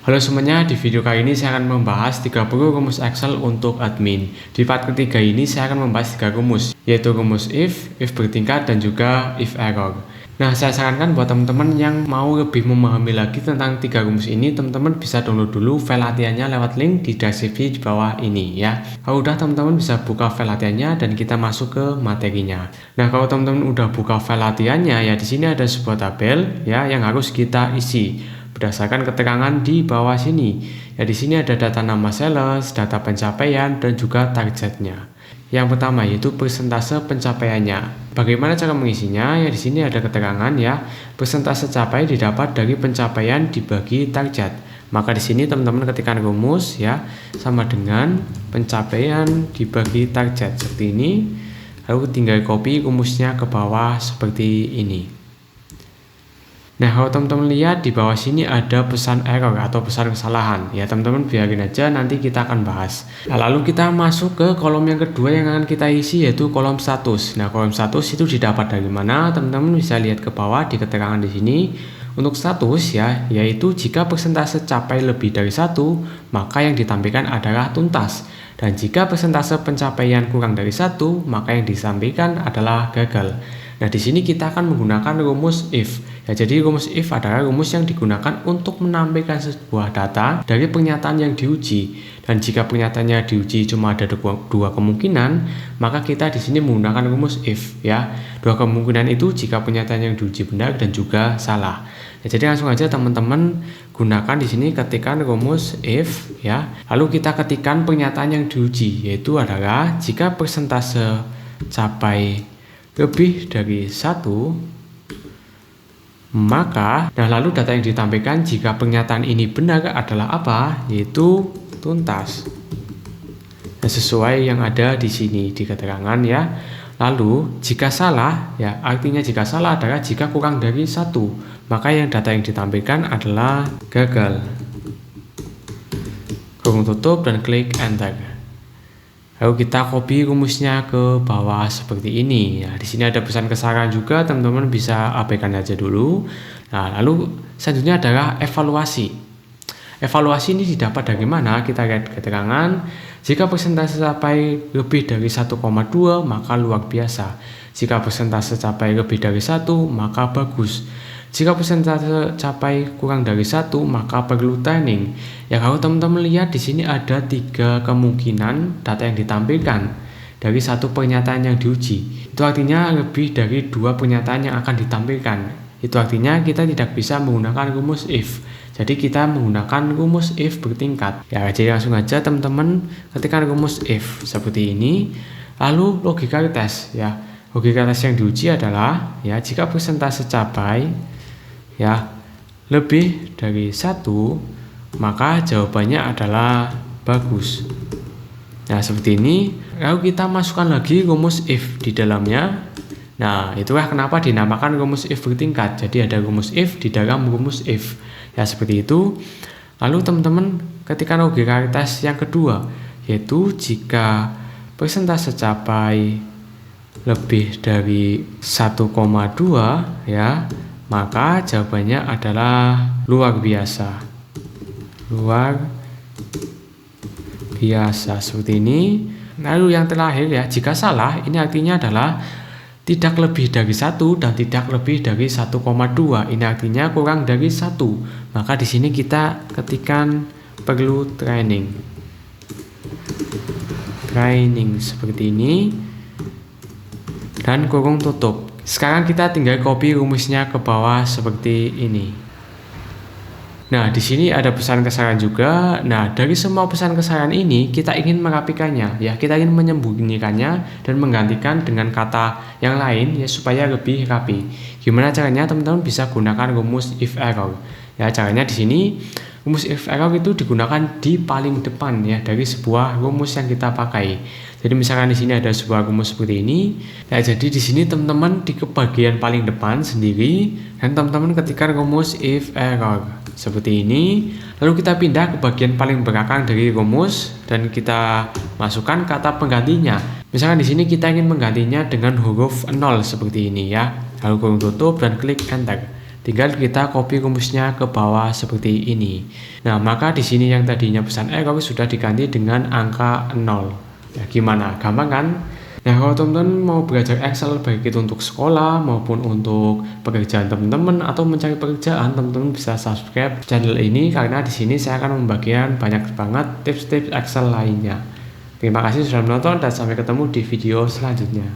Halo semuanya, di video kali ini saya akan membahas 30 rumus Excel untuk admin. Di part ketiga ini saya akan membahas 3 rumus, yaitu rumus if bertingkat, dan juga if error. Nah, saya sarankan buat teman-teman yang mau lebih memahami lagi tentang 3 rumus ini, teman-teman bisa download dulu file latihannya lewat link di deskripsi di bawah ini ya. Kalau udah, teman-teman bisa buka file latihannya dan kita masuk ke materinya. Nah, kalau teman-teman udah buka file latihannya ya, di sini ada sebuah tabel ya yang harus kita isi berdasarkan keterangan di bawah sini. Ya, di sini ada data nama sales, data pencapaian, dan juga targetnya. Yang pertama yaitu persentase pencapaiannya. Bagaimana cara mengisinya? Ya, di sini ada keterangan ya. Persentase capai didapat dari pencapaian dibagi target. Maka di sini teman-teman ketikkan rumus ya sama dengan pencapaian dibagi target seperti ini. Lalu tinggal copy rumusnya ke bawah seperti ini. Nah, kalau teman-teman lihat di bawah sini ada pesan error atau pesan kesalahan. Ya, teman-teman biarin aja, nanti kita akan bahas. Nah, lalu kita masuk ke kolom yang kedua yang akan kita isi, yaitu kolom status. Nah, kolom status itu didapat dari mana? Teman-teman bisa lihat ke bawah di keterangan di sini. Untuk status ya, yaitu jika persentase capai lebih dari 1, maka yang ditampilkan adalah tuntas. Dan jika persentase pencapaian kurang dari 1, maka yang ditampilkan adalah gagal. Nah, di sini kita akan menggunakan rumus if. Ya, jadi rumus if adalah rumus yang digunakan untuk menampilkan sebuah data dari pernyataan yang diuji. Dan jika pernyataannya diuji cuma ada dua kemungkinan, maka kita di sini menggunakan rumus if ya. Dua kemungkinan itu jika pernyataan yang diuji benar dan juga salah. Ya, jadi langsung aja teman-teman gunakan di sini ketikkan rumus if ya. Lalu kita ketikkan pernyataan yang diuji, yaitu adalah jika persentase capai lebih dari 1, maka lalu data yang ditampilkan jika pernyataan ini benar adalah apa? Yaitu tuntas. Nah, sesuai yang ada di sini di keterangan ya. Lalu jika salah ya, artinya jika salah adalah jika kurang dari 1, maka yang data yang ditampilkan adalah gagal. Kurung tutup dan klik enter. Lalu kita copy rumusnya ke bawah seperti ini. Nah, di sini ada pesan kesalahan juga, teman-teman bisa abaikan aja dulu. Nah, lalu selanjutnya adalah evaluasi. Evaluasi ini didapat dari mana? Kita lihat keterangan. Jika persentase capai lebih dari 1,2 maka luar biasa. Jika persentase capai lebih dari 1 maka bagus. Jika persentase capai kurang dari 1 maka perlu training. Ya, kalau teman-teman lihat di sini ada 3 kemungkinan data yang ditampilkan dari satu pernyataan yang diuji. Itu artinya lebih dari 2 pernyataan yang akan ditampilkan. Itu artinya kita tidak bisa menggunakan rumus if. Jadi kita menggunakan rumus if bertingkat. Ya, jadi langsung aja teman-teman ketikkan rumus if seperti ini. Lalu logika tes ya. Logika tes yang diuji adalah ya jika persentase capai ya lebih dari 1, maka jawabannya adalah bagus. Nah, seperti ini. Lalu kita masukkan lagi rumus if di dalamnya. Nah, itulah kenapa dinamakan rumus if bertingkat. Jadi ada rumus if di dalam rumus if. Ya, seperti itu. Lalu teman-teman ketikkan logika tes yang kedua, yaitu jika persentase capai lebih dari 1,2 ya, maka jawabannya adalah luar biasa. Luar biasa seperti ini. Lalu yang terakhir ya, jika salah ini artinya adalah tidak lebih dari 1 dan tidak lebih dari 1,2. Ini artinya kurang dari 1. Maka di sini kita ketikkan perlu training. Training seperti ini. Dan kurung tutup. Sekarang kita tinggal copy rumusnya ke bawah seperti ini. Nah, di sini ada pesan kesalahan juga. Nah, dari semua pesan kesalahan ini kita ingin merapikannya ya, kita ingin menyembunyikannya dan menggantikan dengan kata yang lain ya supaya lebih rapi. Gimana caranya? Teman-teman bisa gunakan rumus if error. Ya, caranya di sini rumus if error itu digunakan di paling depan ya dari sebuah rumus yang kita pakai. Jadi misalkan di sini ada sebuah rumus seperti ini. Ya, jadi di sini teman-teman di bagian paling depan sendiri dan teman-teman ketikkan rumus if error seperti ini. Lalu kita pindah ke bagian paling belakang dari rumus dan kita masukkan kata penggantinya. Misalkan di sini kita ingin menggantinya dengan huruf 0 seperti ini ya. Lalu kurung tutup dan klik enter. Tinggal kita copy rumusnya ke bawah seperti ini. Nah, maka di sini yang tadinya pesan error sudah diganti dengan angka 0. Ya, gimana? Gampang kan? Nah, kalau teman-teman mau belajar Excel baik itu untuk sekolah maupun untuk pekerjaan teman-teman atau mencari pekerjaan, teman-teman bisa subscribe channel ini karena di sini saya akan membagikan banyak banget tips-tips Excel lainnya. Terima kasih sudah menonton dan sampai ketemu di video selanjutnya.